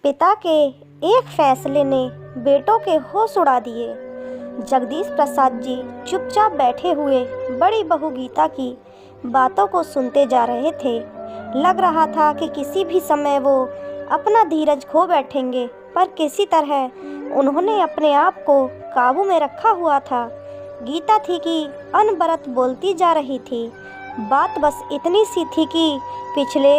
पिता के एक फैसले ने बेटों के होश उड़ा दिए। जगदीश प्रसाद जी चुपचाप बैठे हुए बड़ी बहू गीता की बातों को सुनते जा रहे थे। लग रहा था कि किसी भी समय वो अपना धीरज खो बैठेंगे, पर किसी तरह उन्होंने अपने आप को काबू में रखा हुआ था। गीता थी कि अनबरत बोलती जा रही थी। बात बस इतनी सी थी कि पिछले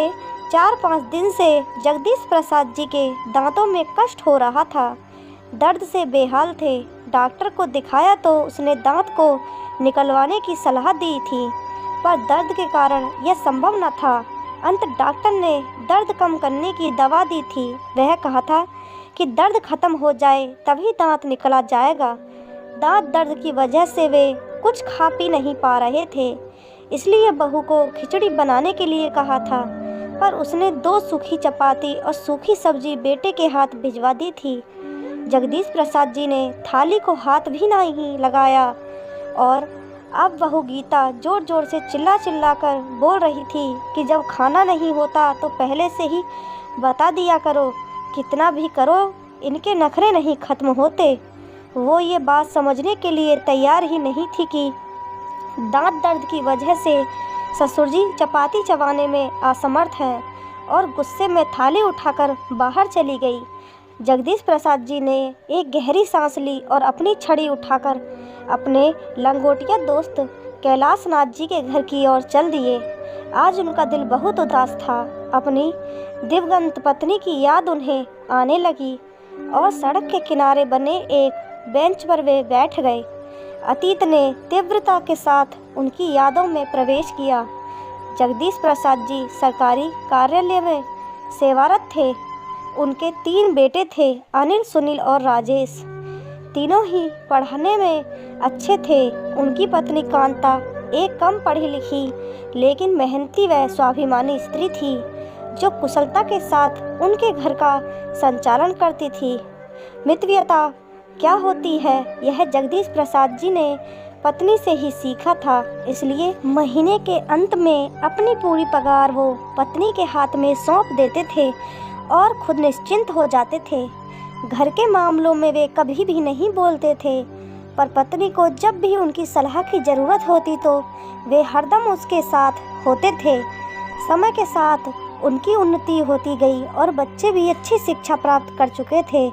4-5 दिन से जगदीश प्रसाद जी के दांतों में कष्ट हो रहा था। दर्द से बेहाल थे। डॉक्टर को दिखाया तो उसने दांत को निकलवाने की सलाह दी थी, पर दर्द के कारण यह संभव न था। अंत डॉक्टर ने दर्द कम करने की दवा दी थी। वह कहा था कि दर्द खत्म हो जाए तभी दांत निकला जाएगा। दांत दर्द की वजह से वे कुछ खा पी नहीं पा रहे थे, इसलिए बहू को खिचड़ी बनाने के लिए कहा था, पर उसने 2 सूखी चपाती और सूखी सब्जी बेटे के हाथ भिजवा दी थी। जगदीश प्रसाद जी ने थाली को हाथ भी नहीं लगाया और अब बहू गीता जोर जोर से चिल्ला चिल्ला कर बोल रही थी कि जब खाना नहीं होता तो पहले से ही बता दिया करो, कितना भी करो इनके नखरे नहीं खत्म होते। वो ये बात समझने के लिए तैयार ही नहीं थी कि दांत दर्द की वजह से ससुर जी चपाती चबाने में असमर्थ हैं, और गुस्से में थाली उठाकर बाहर चली गई। जगदीश प्रसाद जी ने एक गहरी सांस ली और अपनी छड़ी उठाकर अपने लंगोटिया दोस्त कैलाश नाथ जी के घर की ओर चल दिए। आज उनका दिल बहुत उदास था। अपनी दिवंगत पत्नी की याद उन्हें आने लगी और सड़क के किनारे बने एक बेंच पर वे बैठ गए। अतीत ने तीव्रता के साथ उनकी यादों में प्रवेश किया। जगदीश प्रसाद जी सरकारी कार्यालय में सेवारत थे। उनके 3 बेटे थे, अनिल, सुनील और राजेश। तीनों ही पढ़ने में अच्छे थे। उनकी पत्नी कांता एक कम पढ़ी लिखी लेकिन मेहनती व स्वाभिमानी स्त्री थी, जो कुशलता के साथ उनके घर का संचालन करती थी। मितव्ययता क्या होती है यह जगदीश प्रसाद जी ने पत्नी से ही सीखा था, इसलिए महीने के अंत में अपनी पूरी पगार वो पत्नी के हाथ में सौंप देते थे और खुद निश्चिंत हो जाते थे। घर के मामलों में वे कभी भी नहीं बोलते थे, पर पत्नी को जब भी उनकी सलाह की ज़रूरत होती तो वे हरदम उसके साथ होते थे। समय के साथ उनकी उन्नति होती गई और बच्चे भी अच्छी शिक्षा प्राप्त कर चुके थे।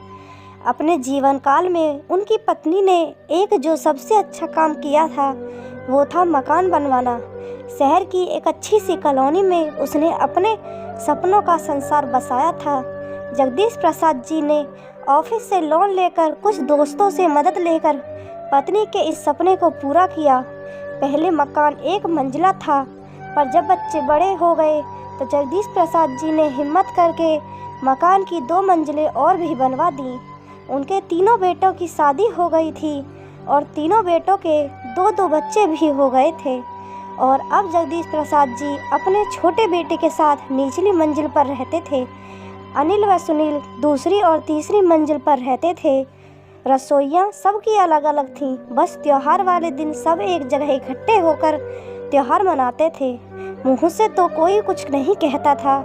अपने जीवन काल में उनकी पत्नी ने एक जो सबसे अच्छा काम किया था वो था मकान बनवाना। शहर की एक अच्छी सी कॉलोनी में उसने अपने सपनों का संसार बसाया था। जगदीश प्रसाद जी ने ऑफिस से लोन लेकर कुछ दोस्तों से मदद लेकर पत्नी के इस सपने को पूरा किया। पहले मकान 1 मंजिला था, पर जब बच्चे बड़े हो गए तो जगदीश प्रसाद जी ने हिम्मत करके मकान की 2 मंजिलें और भी बनवा दी। उनके तीनों बेटों की शादी हो गई थी और तीनों बेटों के 2-2 बच्चे भी हो गए थे, और अब जगदीश प्रसाद जी अपने छोटे बेटे के साथ निचली मंजिल पर रहते थे। अनिल व सुनील दूसरी और तीसरी मंजिल पर रहते थे। रसोइयाँ सबकी अलग अलग थीं। बस त्योहार वाले दिन सब एक जगह इकट्ठे होकर त्योहार मनाते थे। मुँह से तो कोई कुछ नहीं कहता था,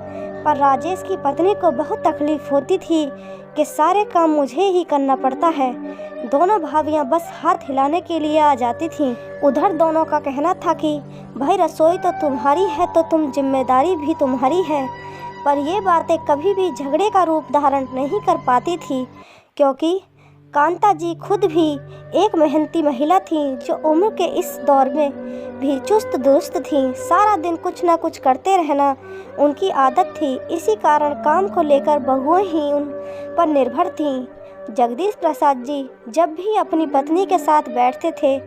पर राजेश की पत्नी को बहुत तकलीफ होती थी कि सारे काम मुझे ही करना पड़ता है। दोनों भाभियां बस हाथ हिलाने के लिए आ जाती थीं। उधर दोनों का कहना था कि भाई रसोई तो तुम्हारी है तो तुम जिम्मेदारी भी तुम्हारी है, पर ये बातें कभी भी झगड़े का रूप धारण नहीं कर पाती थी, क्योंकि कांता जी खुद भी एक मेहनती महिला थीं, जो उम्र के इस दौर में भी चुस्त दुरुस्त थीं। सारा दिन कुछ न कुछ करते रहना उनकी आदत थी। इसी कारण काम को लेकर बहुएं ही उन पर निर्भर थीं। जगदीश प्रसाद जी जब भी अपनी पत्नी के साथ बैठते थे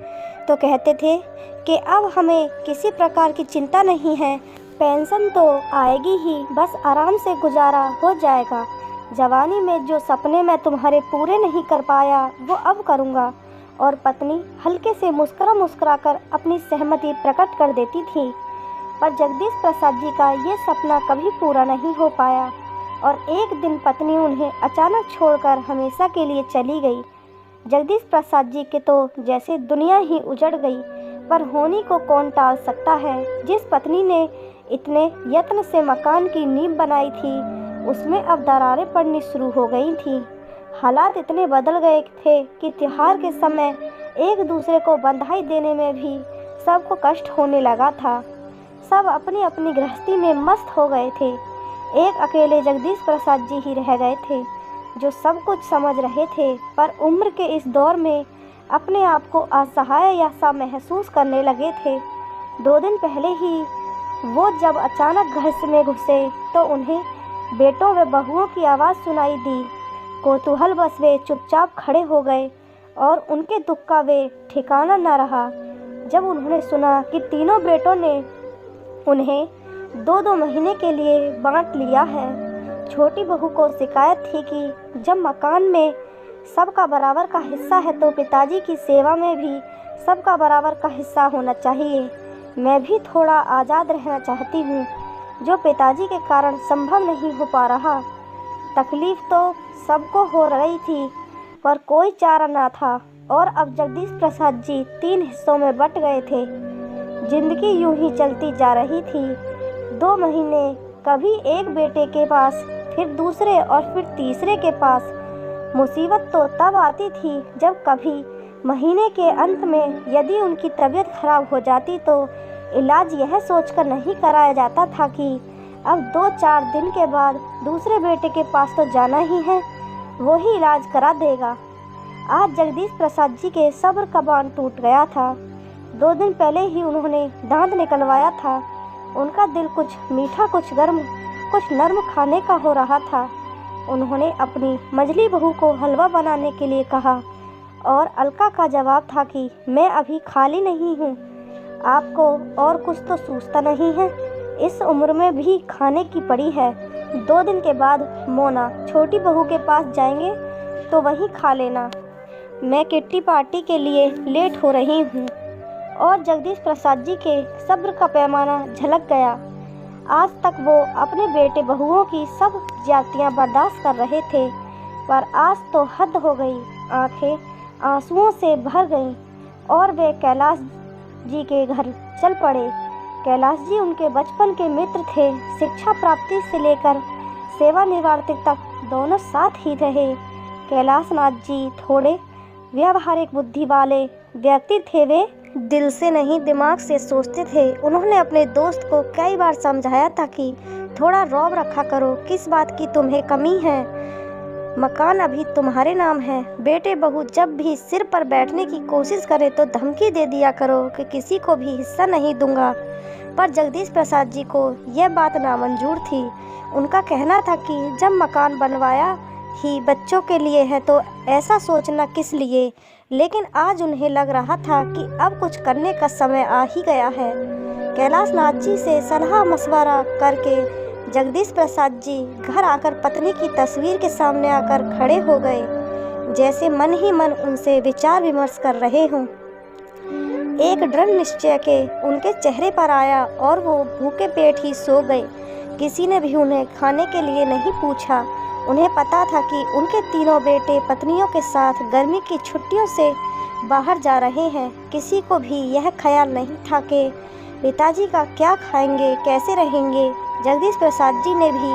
तो कहते थे कि अब हमें किसी प्रकार की चिंता नहीं है, पेंशन तो आएगी ही, बस आराम से गुजारा हो जाएगा। जवानी में जो सपने मैं तुम्हारे पूरे नहीं कर पाया वो अब करूँगा। और पत्नी हल्के से मुस्कुरा कर अपनी सहमति प्रकट कर देती थी। पर जगदीश प्रसाद जी का ये सपना कभी पूरा नहीं हो पाया और एक दिन पत्नी उन्हें अचानक छोड़कर हमेशा के लिए चली गई। जगदीश प्रसाद जी के तो जैसे दुनिया ही उजड़ गई, पर होनी को कौन टाल सकता है। जिस पत्नी ने इतने यत्न से मकान की नींव बनाई थी उसमें अब दरारें पड़नी शुरू हो गई थीं। हालात इतने बदल गए थे कि त्योहार के समय एक दूसरे को बधाई देने में भी सबको कष्ट होने लगा था। सब अपनी अपनी गृहस्थी में मस्त हो गए थे। एक अकेले जगदीश प्रसाद जी ही रह गए थे जो सब कुछ समझ रहे थे, पर उम्र के इस दौर में अपने आप को असहाय या सा महसूस करने लगे थे। 2 दिन पहले ही वो जब अचानक घर में घुसे तो उन्हें बेटों व बहुओं की आवाज़ सुनाई दी। कौतूहल बस वे चुपचाप खड़े हो गए और उनके दुख का वे ठिकाना न रहा जब उन्होंने सुना कि तीनों बेटों ने उन्हें 2-2 महीने के लिए बांट लिया है। छोटी बहू को शिकायत थी कि जब मकान में सबका बराबर का हिस्सा है तो पिताजी की सेवा में भी सबका बराबर का हिस्सा होना चाहिए। मैं भी थोड़ा आज़ाद रहना चाहती हूँ, जो पिताजी के कारण संभव नहीं हो पा रहा। तकलीफ़ तो सबको हो रही थी पर कोई चारा ना था और अब जगदीश प्रसाद जी 3 हिस्सों में बट गए थे। जिंदगी यूं ही चलती जा रही थी। 2 महीने कभी एक बेटे के पास, फिर दूसरे और फिर तीसरे के पास। मुसीबत तो तब आती थी जब कभी महीने के अंत में यदि उनकी तबीयत खराब हो जाती तो इलाज यह सोचकर नहीं कराया जाता था कि अब 2-4 दिन के बाद दूसरे बेटे के पास तो जाना ही है, वो ही इलाज करा देगा। आज जगदीश प्रसाद जी के सब्र का बांध टूट गया था। 2 दिन पहले ही उन्होंने दांत निकलवाया था। उनका दिल कुछ मीठा, कुछ गर्म, कुछ नर्म खाने का हो रहा था। उन्होंने अपनी मझली बहू को हलवा बनाने के लिए कहा और अलका का जवाब था कि मैं अभी खाली नहीं हूँ, आपको और कुछ तो सूझता नहीं है, इस उम्र में भी खाने की पड़ी है। 2 दिन के बाद मोना छोटी बहू के पास जाएंगे तो वहीं खा लेना, मैं किट्टी पार्टी के लिए लेट हो रही हूँ। और जगदीश प्रसाद जी के सब्र का पैमाना झलक गया। आज तक वो अपने बेटे बहुओं की सब ज्यादतियाँ बर्दाश्त कर रहे थे, पर आज तो हद हो गई। आंखें आंसुओं से भर गईं और वे कैलाश जी के घर चल पड़े। कैलाश जी उनके बचपन के मित्र थे। शिक्षा प्राप्ति से लेकर सेवानिवृत्ति तक दोनों साथ ही रहे। कैलाश नाथ जी थोड़े व्यावहारिक बुद्धि वाले व्यक्ति थे। वे दिल से नहीं दिमाग से सोचते थे। उन्होंने अपने दोस्त को कई बार समझाया था कि थोड़ा रौब रखा करो, किस बात की तुम्हें कमी है, मकान अभी तुम्हारे नाम है। बेटे बहू जब भी सिर पर बैठने की कोशिश करे तो धमकी दे दिया करो कि किसी को भी हिस्सा नहीं दूंगा। पर जगदीश प्रसाद जी को यह बात नामंजूर थी। उनका कहना था कि जब मकान बनवाया ही बच्चों के लिए है तो ऐसा सोचना किस लिए। लेकिन आज उन्हें लग रहा था कि अब कुछ करने का समय आ ही गया है। कैलाश नाथ जी से सलाह मशवरा करके जगदीश प्रसाद जी घर आकर पत्नी की तस्वीर के सामने आकर खड़े हो गए, जैसे मन ही मन उनसे विचार विमर्श कर रहे हों। एक दृढ़ निश्चय के उनके चेहरे पर आया और वो भूखे पेट ही सो गए। किसी ने भी उन्हें खाने के लिए नहीं पूछा। उन्हें पता था कि उनके तीनों बेटे पत्नियों के साथ गर्मी की छुट्टियों से बाहर जा रहे हैं। किसी को भी यह ख्याल नहीं था कि पिताजी का क्या खाएंगे, कैसे रहेंगे। जगदीश प्रसाद जी ने भी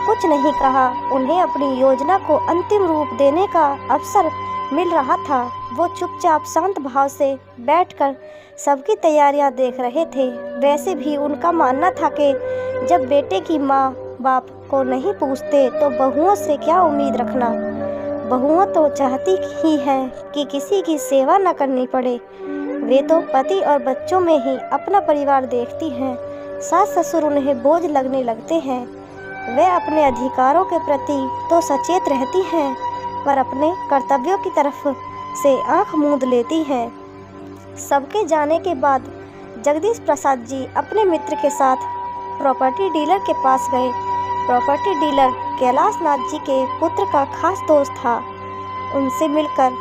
कुछ नहीं कहा। उन्हें अपनी योजना को अंतिम रूप देने का अवसर मिल रहा था। वो चुपचाप शांत भाव से बैठकर सबकी तैयारियां देख रहे थे। वैसे भी उनका मानना था कि जब बेटे की माँ बाप को नहीं पूछते तो बहुओं से क्या उम्मीद रखना। बहुओं तो चाहती ही हैं कि किसी की सेवा न करनी पड़े। वे तो पति और बच्चों में ही अपना परिवार देखती हैं। सास ससुर उन्हें बोझ लगने लगते हैं। वे अपने अधिकारों के प्रति तो सचेत रहती हैं, पर अपने कर्तव्यों की तरफ से आंख मूंद लेती हैं। सबके जाने के बाद जगदीश प्रसाद जी अपने मित्र के साथ प्रॉपर्टी डीलर के पास गए। प्रॉपर्टी डीलर कैलाश नाथ जी के पुत्र का खास दोस्त था। उनसे मिलकर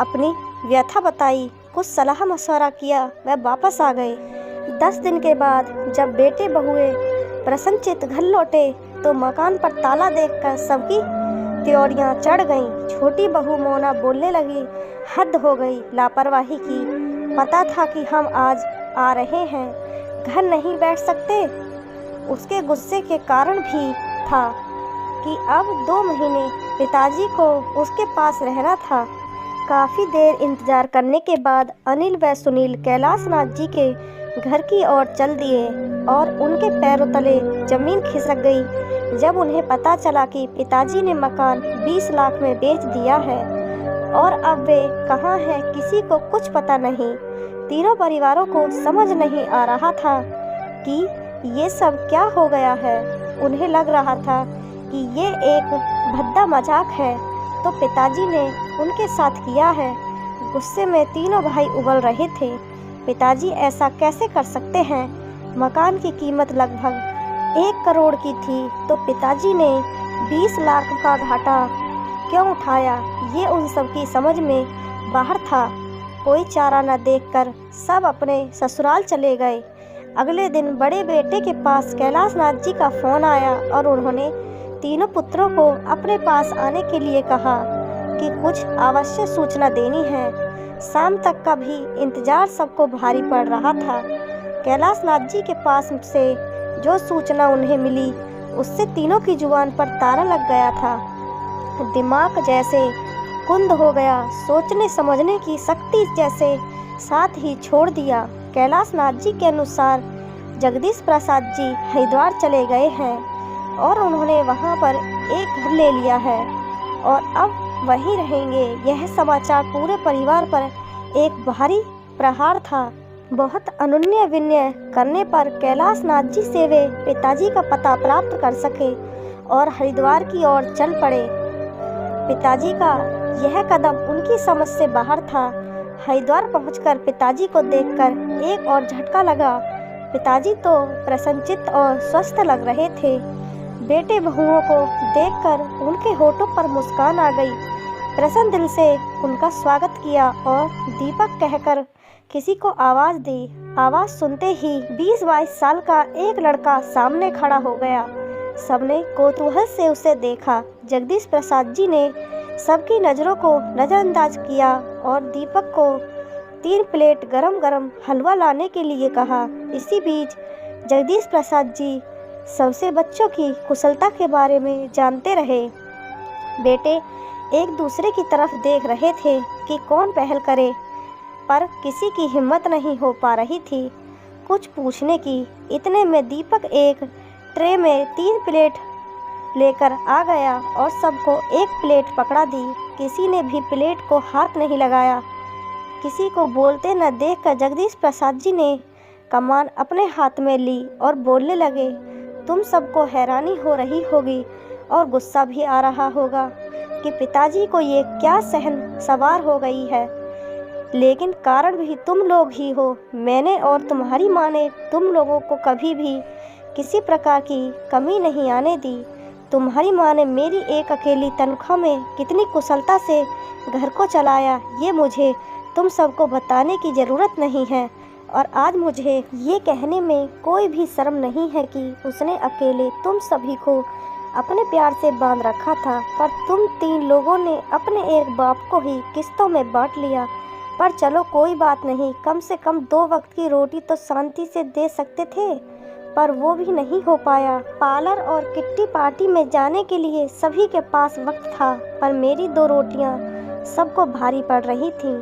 अपनी व्यथा बताई, कुछ सलाह मशवरा किया, वह वापस आ गए। 10 दिन के बाद जब बेटे बहुए प्रसन्नचित्त घर लौटे तो मकान पर ताला देखकर सबकी त्योरियां चढ़ गईं। छोटी बहू मोना बोलने लगी, हद हो गई लापरवाही की। पता था कि हम आज आ रहे हैं, घर नहीं बैठ सकते। उसके गुस्से के कारण भी था। कि अब 2 महीने पिताजी को उसके पास रहना था। काफ़ी देर इंतजार करने के बाद अनिल व सुनील कैलाशनाथ जी के घर की ओर चल दिए और उनके पैरों तले जमीन खिसक गई जब उन्हें पता चला कि पिताजी ने मकान 20 लाख में बेच दिया है और अब वे कहाँ हैं किसी को कुछ पता नहीं। तीनों परिवारों को समझ नहीं आ रहा था कि ये सब क्या हो गया है। उन्हें लग रहा था कि ये एक भद्दा मजाक है तो पिताजी ने उनके साथ किया है। गुस्से में तीनों भाई उबल रहे थे। पिताजी ऐसा कैसे कर सकते हैं? मकान की कीमत लगभग 1 करोड़ की थी तो पिताजी ने 20 लाख का घाटा क्यों उठाया? ये उन सब की समझ में बाहर था। कोई चारा न देखकर सब अपने ससुराल चले गए। अगले दिन बड़े बेटे के पास कैलाशनाथ जी का फोन आया और उन्होंने तीनों पुत्रों को अपने पास आने के लिए कहा कि कुछ आवश्यक सूचना देनी है। शाम तक का भी इंतजार सबको भारी पड़ रहा था। कैलाशनाथ जी के पास से जो सूचना उन्हें मिली उससे तीनों की जुबान पर ताला लग गया था। दिमाग जैसे कुंद हो गया। सोचने समझने की शक्ति जैसे साथ ही छोड़ दिया। कैलाशनाथ जी के अनुसार जगदीश प्रसाद जी हरिद्वार चले गए हैं और उन्होंने वहां पर एक घर ले लिया है और अब वहीं रहेंगे। यह समाचार पूरे परिवार पर एक भारी प्रहार था। बहुत अनुनय विनय करने पर कैलाशनाथ जी से वे पिताजी का पता प्राप्त कर सके और हरिद्वार की ओर चल पड़े। पिताजी का यह कदम उनकी समझ से बाहर था। हरिद्वार पहुंचकर पिताजी को देखकर एक और झटका लगा। पिताजी तो प्रसन्नचित्त और स्वस्थ लग रहे थे। बेटे बहुओं को देखकर उनके होठों पर मुस्कान आ गई। प्रसन्न दिल से उनका स्वागत किया और दीपक कहकर किसी को आवाज़ दी। आवाज़ सुनते ही 20-22 साल का एक लड़का सामने खड़ा हो गया। सबने कौतूहल से उसे देखा। जगदीश प्रसाद जी ने सबकी नज़रों को नज़रअंदाज किया और दीपक को 3 प्लेट गरम गरम हलवा लाने के लिए कहा। इसी बीच जगदीश प्रसाद जी सबसे बच्चों की कुशलता के बारे में जानते रहे। बेटे एक दूसरे की तरफ देख रहे थे कि कौन पहल करे, पर किसी की हिम्मत नहीं हो पा रही थी कुछ पूछने की। इतने में दीपक एक ट्रे में 3 प्लेट लेकर आ गया और सबको एक प्लेट पकड़ा दी। किसी ने भी प्लेट को हाथ नहीं लगाया। किसी को बोलते न देखकर जगदीश प्रसाद जी ने कमान अपने हाथ में ली और बोलने लगे, तुम सबको हैरानी हो रही होगी और गुस्सा भी आ रहा होगा कि पिताजी को ये क्या सहन सवार हो गई है, लेकिन कारण भी तुम लोग ही हो। मैंने और तुम्हारी माँ ने तुम लोगों को कभी भी किसी प्रकार की कमी नहीं आने दी। तुम्हारी माँ ने मेरी एक अकेली तनख्वाह में कितनी कुशलता से घर को चलाया, ये मुझे तुम सबको बताने की ज़रूरत नहीं है। और आज मुझे ये कहने में कोई भी शर्म नहीं है कि उसने अकेले तुम सभी को अपने प्यार से बांध रखा था, पर तुम 3 लोगों ने अपने एक बाप को ही किस्तों में बांट लिया। पर चलो कोई बात नहीं, कम से कम 2 वक्त की रोटी तो शांति से दे सकते थे, पर वो भी नहीं हो पाया। पार्लर और किट्टी पार्टी में जाने के लिए सभी के पास वक्त था, पर मेरी 2 रोटियां सबको भारी पड़ रही थीं।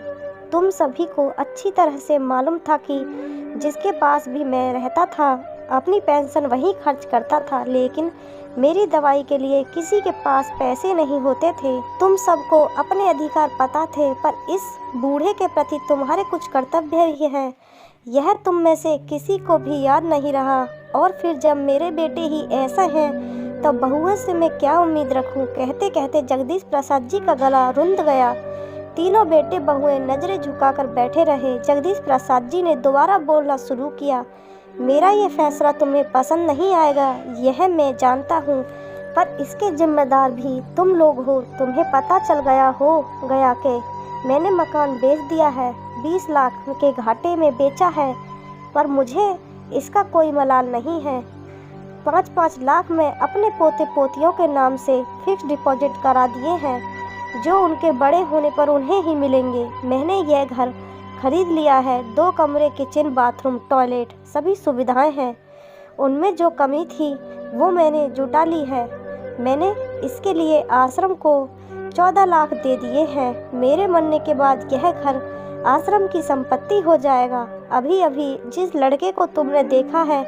तुम सभी को अच्छी तरह से मालूम था कि जिसके पास भी मैं रहता था अपनी पेंशन वहीं खर्च करता था, लेकिन मेरी दवाई के लिए किसी के पास पैसे नहीं होते थे। तुम सबको अपने अधिकार पता थे, पर इस बूढ़े के प्रति तुम्हारे कुछ कर्तव्य भी हैं, यह तुम में से किसी को भी याद नहीं रहा। और फिर जब मेरे बेटे ही ऐसा हैं तो बहुओं से मैं क्या उम्मीद रखूं? कहते कहते जगदीश प्रसाद जी का गला रुंध गया। तीनों बेटे बहुएं नजरें झुकाकर बैठे रहे। जगदीश प्रसाद जी ने दोबारा बोलना शुरू किया, मेरा ये फैसला तुम्हें पसंद नहीं आएगा, यह मैं जानता हूँ, पर इसके जिम्मेदार भी तुम लोग हो। तुम्हें पता चल गया कि मैंने मकान बेच दिया है, 20 लाख के घाटे में बेचा है, पर मुझे इसका कोई मलाल नहीं है। 5-5 लाख में अपने पोते पोतियों के नाम से फिक्स डिपॉजिट करा दिए हैं, जो उनके बड़े होने पर उन्हें ही मिलेंगे। मैंने यह घर खरीद लिया है। 2 कमरे, किचन, बाथरूम, टॉयलेट, सभी सुविधाएं हैं। उनमें जो कमी थी वो मैंने जुटा ली है। मैंने इसके लिए आश्रम को 14 लाख दे दिए हैं। मेरे मरने के बाद यह घर आश्रम की संपत्ति हो जाएगा। अभी अभी जिस लड़के को तुमने देखा है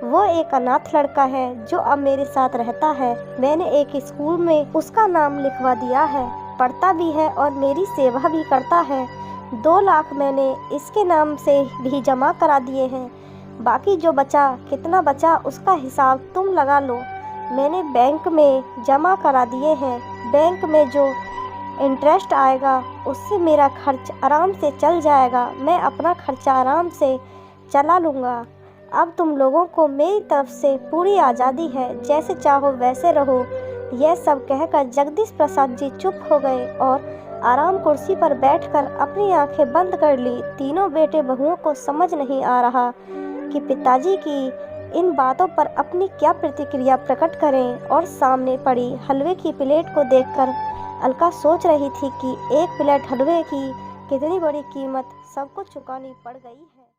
वो एक अनाथ लड़का है जो अब मेरे साथ रहता है। मैंने एक स्कूल में उसका नाम लिखवा दिया है, पढ़ता भी है और मेरी सेवा भी करता है। 2 लाख मैंने इसके नाम से भी जमा करा दिए हैं। बाकी जो बचा, कितना बचा उसका हिसाब तुम लगा लो। मैंने बैंक में जमा करा दिए हैं। बैंक में जो इंटरेस्ट आएगा उससे मेरा खर्च आराम से चल जाएगा। मैं अपना खर्चा आराम से चला लूँगा। अब तुम लोगों को मेरी तरफ से पूरी आज़ादी है, जैसे चाहो वैसे रहो। यह सब कहकर जगदीश प्रसाद जी चुप हो गए और आराम कुर्सी पर बैठकर अपनी आंखें बंद कर ली। तीनों बेटे बहुओं को समझ नहीं आ रहा कि पिताजी की इन बातों पर अपनी क्या प्रतिक्रिया प्रकट करें। और सामने पड़ी हलवे की प्लेट को देखकर अलका सोच रही थी कि एक प्लेट हलवे की कितनी बड़ी कीमत सबको चुकानी पड़ गई है।